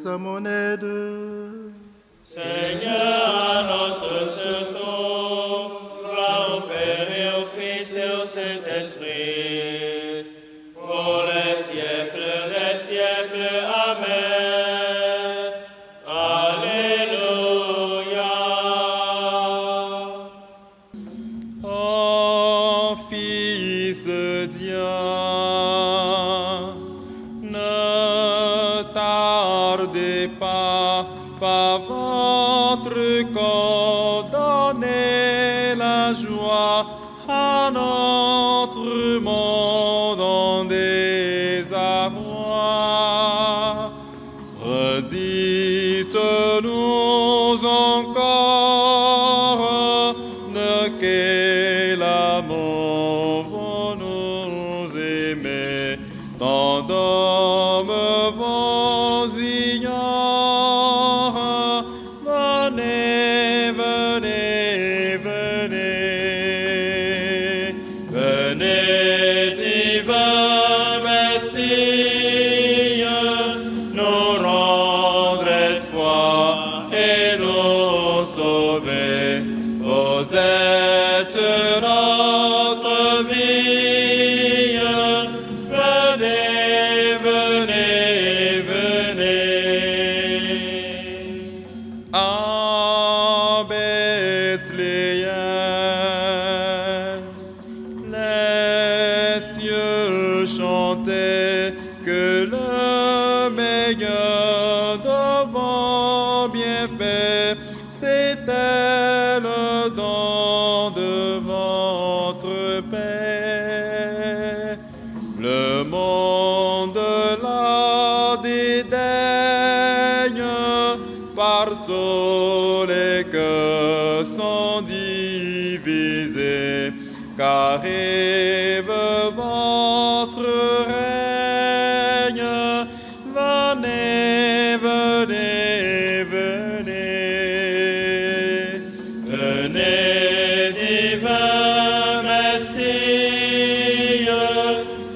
à mon aide. Seigneur, à notre secours, gloire au Père et au Fils et au Saint-Esprit, pour les siècles des siècles. Amen. Alléluia. Ô Fils de Dieu, ne tardez pas par votre corps, donnez la joie à notre monde en désarroi. Redites-nous encore de quel amour vous nous aimez, tant d'hommes vous ignorent. Venez, venez, venez, venez, divin Messie, nous rendre espoir et nous sauver. Vous êtes notre vie. Venez, venez, venez. À Bethléem, les cieux chantaient que le meilleur de vos bienfaits, c'était le don de votre paix. Le monde la dédaigne, partout les cœurs sont divisés, car arrive votre règne. Venez, venez, venez, venez, divin Messie,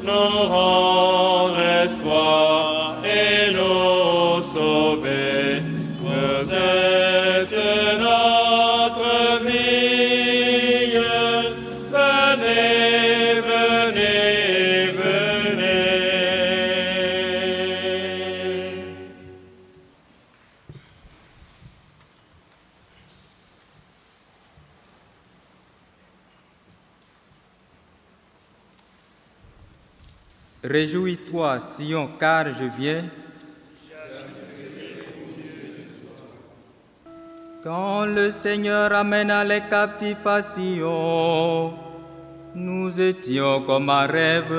nous rendre espoir et nous sauver. Vous êtes notre vie. Venez, venez, venez. Réjouis-toi, Sion, car je viens. Quand le Seigneur amena les captifs à Sion, nous étions comme un rêve.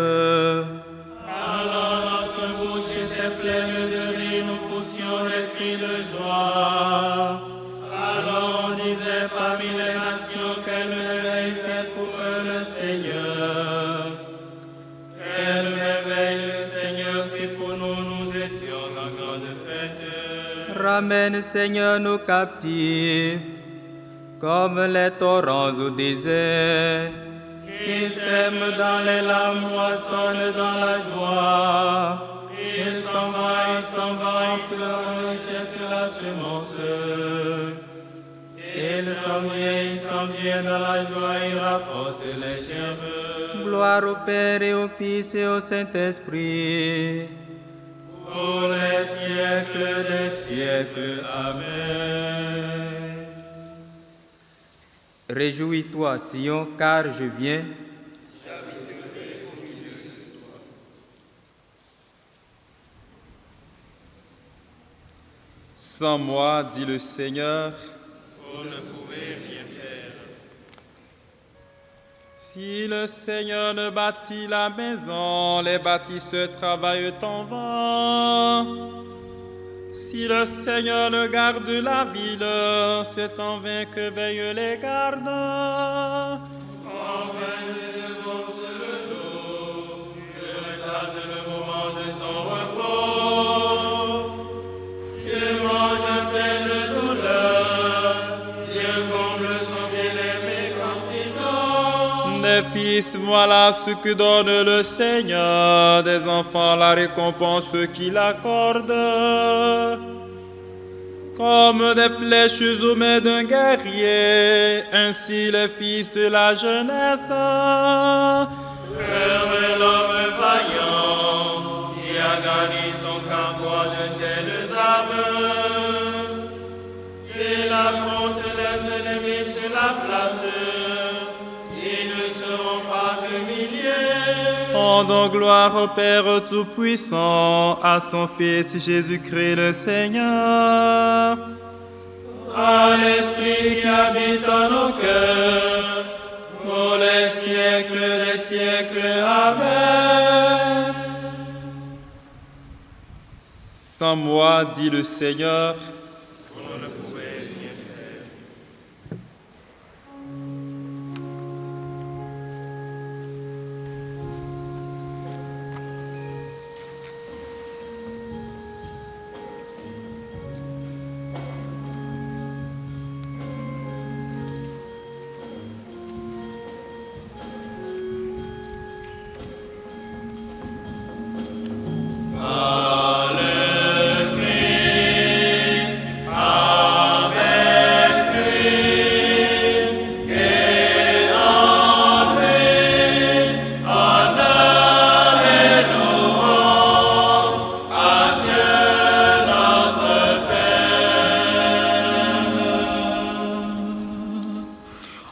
Alors notre bouche était pleine de rire, nous poussions des cris de joie. Alors on disait parmi les nations, quel merveille fait pour eux le Seigneur. Quel merveille le Seigneur fit pour nous, nous étions en grande fête. Ramène, Seigneur, nos captifs, comme les torrents au désert. Qui sème dans les larmes, moissonne dans la joie. Il s'en va, il pleure, il jette la semence. Il s'en vient dans la joie, il rapporte les germes. Gloire au Père et au Fils et au Saint-Esprit. Pour les siècles des siècles. Amen. Réjouis-toi, Sion, car je viens. Sans moi, dit le Seigneur, Vous ne pouvez rien faire. si le Seigneur ne bâtit la maison, les bâtisseurs travaillent en vain. Si le Seigneur ne garde la ville, c'est en vain que veillent les gardes. Enfin, tu devances le jour, tu retardes le moment de ton repos. Tu manges un pain de douleur, Dieu comble son bien-aimé quand il dort. Des fils, voilà ce que donne le Seigneur, des enfants la récompense qu'il accorde. Comme des flèches aux mains d'un guerrier, ainsi les fils de la jeunesse. Heureux l'homme vaillant qui a gagné son carquois de telles armes. S'il affronte les ennemis sur la place, ils ne seront pas humiliés. Rendons gloire au Père Tout-Puissant, à son Fils Jésus-Christ le Seigneur. À l'Esprit qui habite en nos cœurs, pour les siècles des siècles. Amen. Sans moi, dit le Seigneur, Vous ne pouvez rien faire.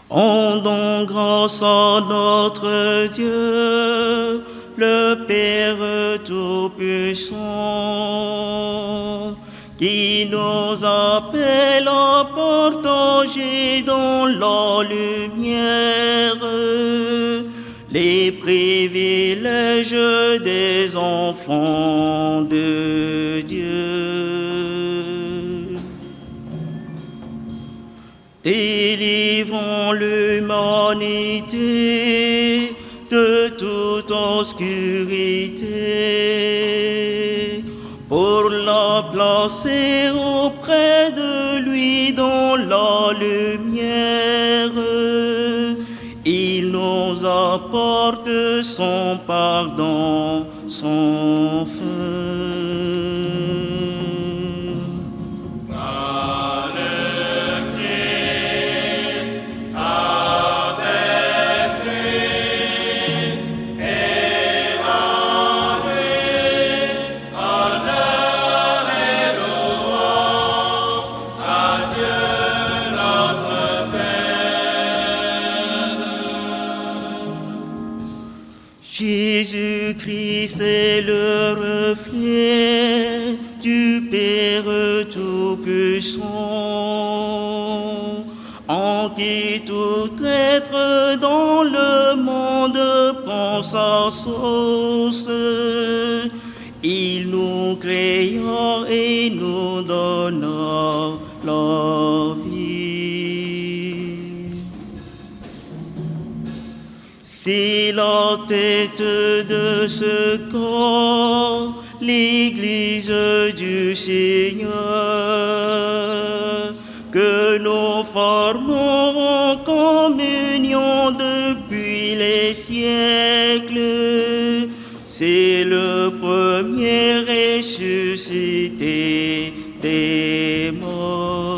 Rendons grâce à notre Dieu, le Père Tout-Puissant, qui nous appelle à partager dans la lumière les privilèges des enfants de Dieu. Délivrons l'humanité de toute obscurité pour la placer auprès de lui dans la lumière. Il nous apporte son pardon sans fin. Jésus-Christ est le reflet du Père Tout-Puissant, en qui tout être dans le monde prend sa source. Il nous créa et nous donna la vie. C'est la tête de ce corps, l'Église du Seigneur, que nous formons en communion depuis les siècles. C'est le premier ressuscité des morts.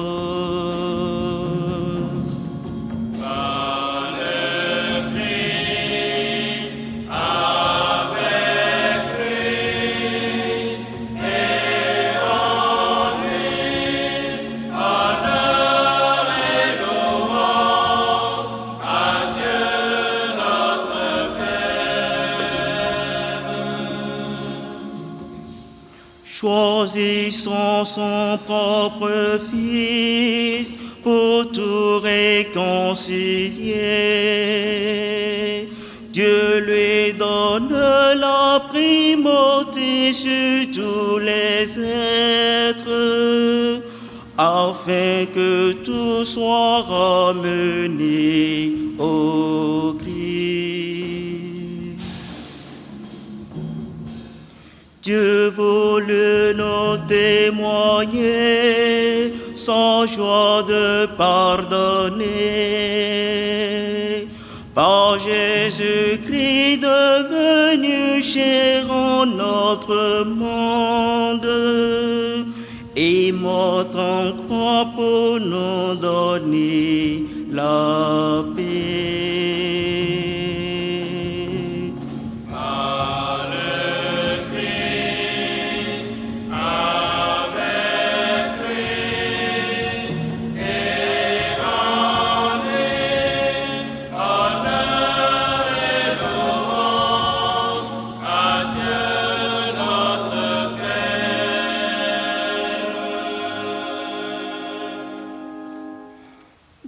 Choisissant son propre Fils pour tout réconcilier, Dieu lui donne la primauté sur tous les êtres, afin que tout soit ramené au Christ. Dieu voulut nous témoigner sa joie de pardonner par Jésus-Christ devenu chair en notre monde et mort en croix soit pour nous donner la paix.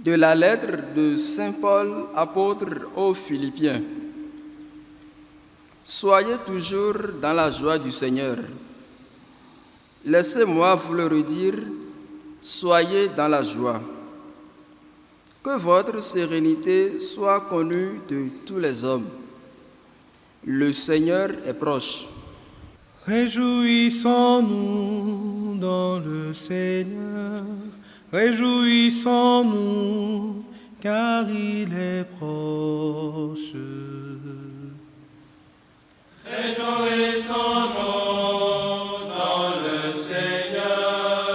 De la lettre de Saint Paul, apôtre aux Philippiens. Soyez toujours dans la joie du Seigneur. Laissez-moi vous le redire, soyez dans la joie. Que votre sérénité soit connue de tous les hommes. Le Seigneur est proche. Réjouissons-nous dans le Seigneur. Réjouissons-nous, car il est proche. Réjouissons-nous dans le Seigneur.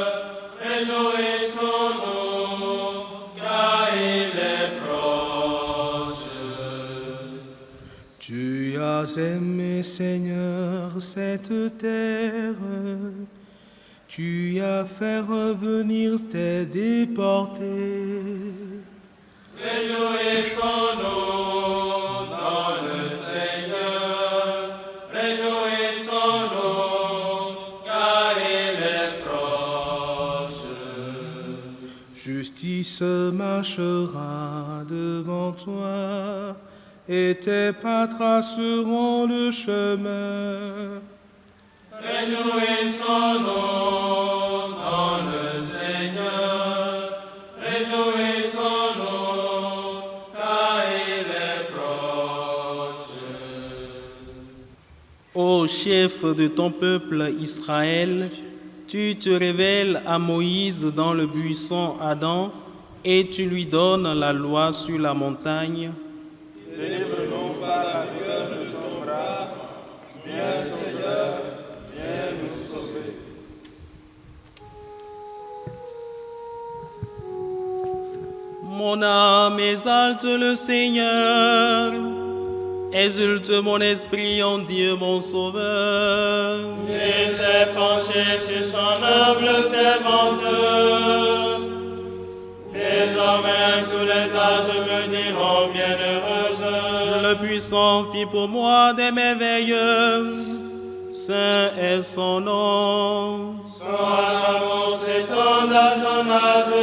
Réjouissons-nous, car il est proche. Tu as aimé, Seigneur, cette terre. Tu as fait revenir tes déportés. Réjouissons-nous dans le Seigneur. Réjouissons-nous, car il est proche. Justice marchera devant toi, et tes pas traceront le chemin. Réjouissons-nous dans le Seigneur, réjouissons-nous, car il est proche. Ô chef de ton peuple Israël, tu te révèles à Moïse dans le buisson Adam et tu lui donnes la loi sur la montagne. Délivre-nous par la vigueur de ton bras, viens Seigneur. Mon âme exalte le Seigneur, exulte mon esprit en Dieu mon Sauveur. Il s'est penché sur son humble serviteur. Désormais tous les âges me diront bienheureuse. Le puissant fit pour moi des merveilles, saint est son nom. Son amour s'étend d'âge en âge.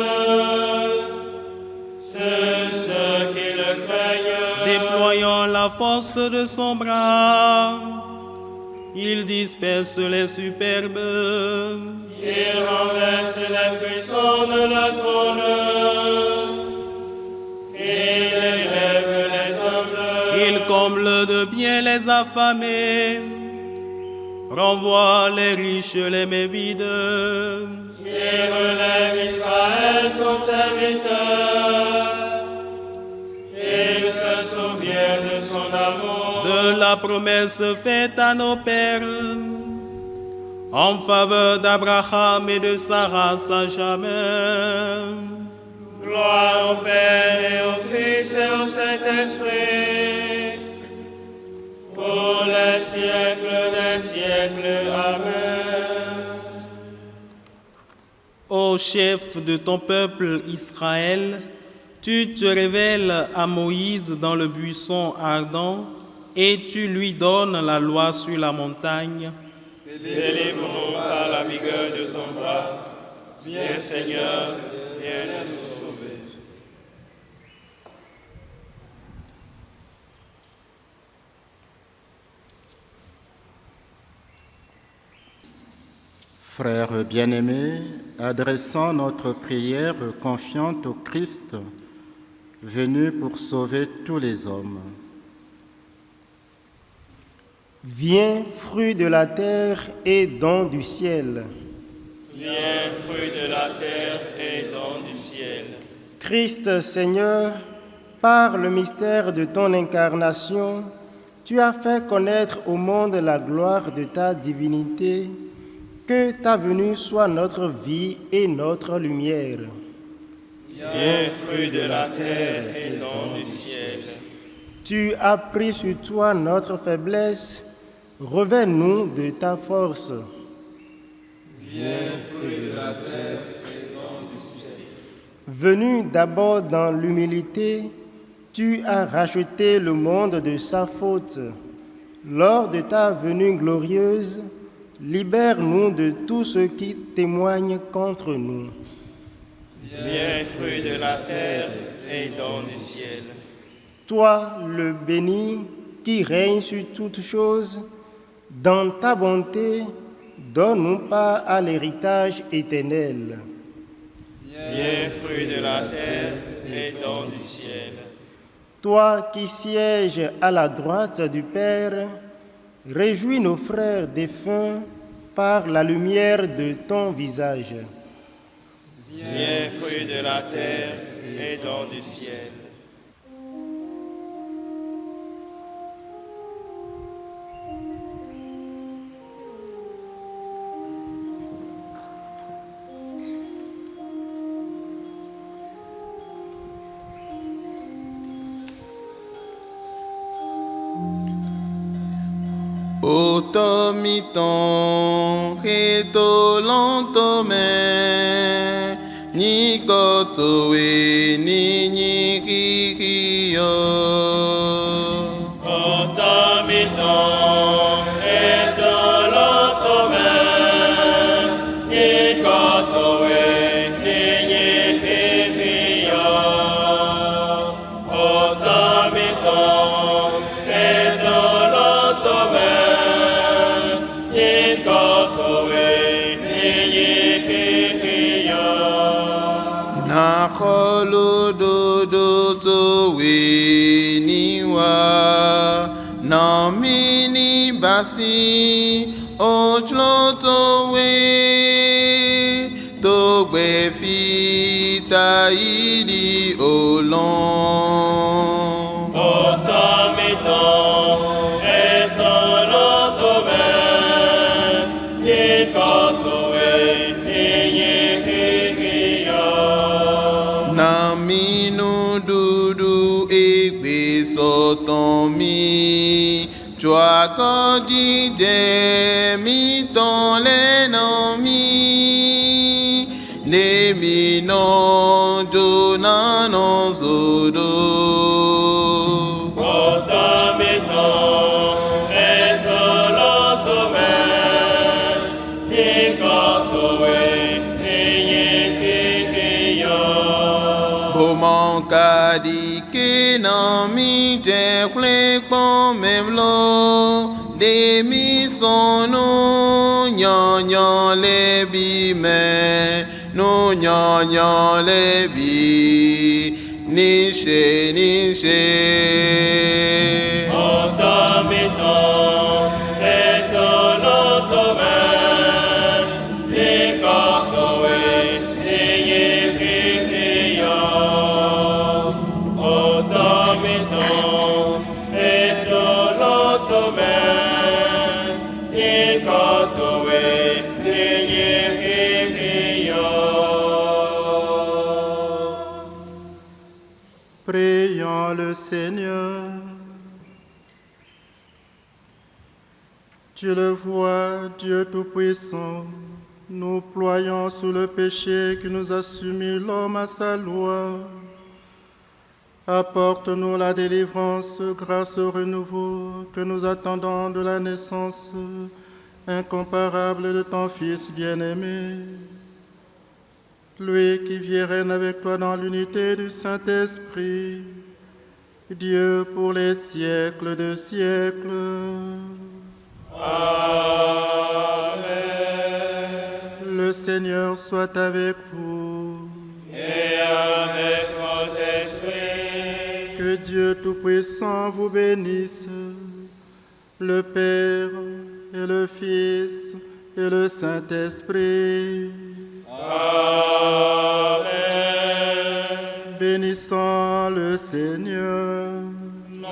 Ceux qui le craignent, Déployant la force de son bras, il disperse les superbes. il renverse les puissants de la trône. Il élève les humbles. Il comble de bien les affamés, renvoie les riches les mains vides. Il relève Israël son serviteur. Il se souvient de son amour. De la promesse faite à nos pères, en faveur d'Abraham et de sa race à jamais. Gloire au Père et au Fils et au Saint-Esprit, pour les siècles des siècles. Amen. Ô chef de ton peuple Israël, tu te révèles à Moïse dans le buisson ardent et tu lui donnes la loi sur la montagne. Délivre-nous par la vigueur de ton bras. Viens Seigneur, viens nous sauver. Frères bien-aimés, adressons notre prière confiante au Christ, venu pour sauver tous les hommes. Viens, fruit de la terre et don du ciel. Viens, fruit de la terre et don du ciel. Christ Seigneur, par le mystère de ton incarnation, tu as fait connaître au monde la gloire de ta divinité Que ta venue soit notre vie et notre lumière. Viens, fruit de la terre et don du ciel. Tu as pris sur toi notre faiblesse, revêt-nous de ta force. Viens, fruit de la terre et don du ciel. Venu d'abord dans l'humilité, tu as racheté le monde de sa faute. Lors de ta venue glorieuse, libère-nous de tout ce qui témoigne contre nous. Viens, fruit de la terre et don du ciel. Toi, le béni, qui règne sur toutes choses, dans ta bonté, donne-nous part à l'héritage éternel. Viens, fruit de la terre et don du ciel. Toi qui sièges à la droite du Père, réjouis nos frères défunts par la lumière de ton visage. Viens, fruit de la terre et don du ciel. Otomiton hetolantome nikotoe ninyikikio. Otomiton hetolantome nikotoe ninyikikio. Otomiton hetolantome Nakolo dodo towe niwa namini basi ochlo towe togbe fita idi olon. Otomiton etolotome nikotowe ninyikikio. Naminu dudu egbe sotan mi Chwako jije mi ton lena mi Nemi non jona non sodo. Otomiton etolotome nikotowe ninyikikio. Mon kadike na mi je pon même lo de mi sono nyanyan lebi me no nyanyan lebi nishe nishe. Otomiton etolotome nikotowe ninyikikio. Otomiton etolotome nikotowe ninyikikio. Prions le Seigneur. Tu le vois, Dieu Tout-Puissant, nous ployons sous le péché qui nous a soumis l'homme à sa loi. Apporte-nous la délivrance grâce au renouveau que nous attendons de la naissance incomparable de ton Fils bien-aimé. Lui qui vit et règne avec toi dans l'unité du Saint-Esprit, Dieu pour les siècles de siècles. Amen. Le Seigneur soit avec vous. Et avec votre esprit. Que Dieu Tout-Puissant vous bénisse, le Père et le Fils et le Saint-Esprit. Amen. Bénissons le Seigneur. Nous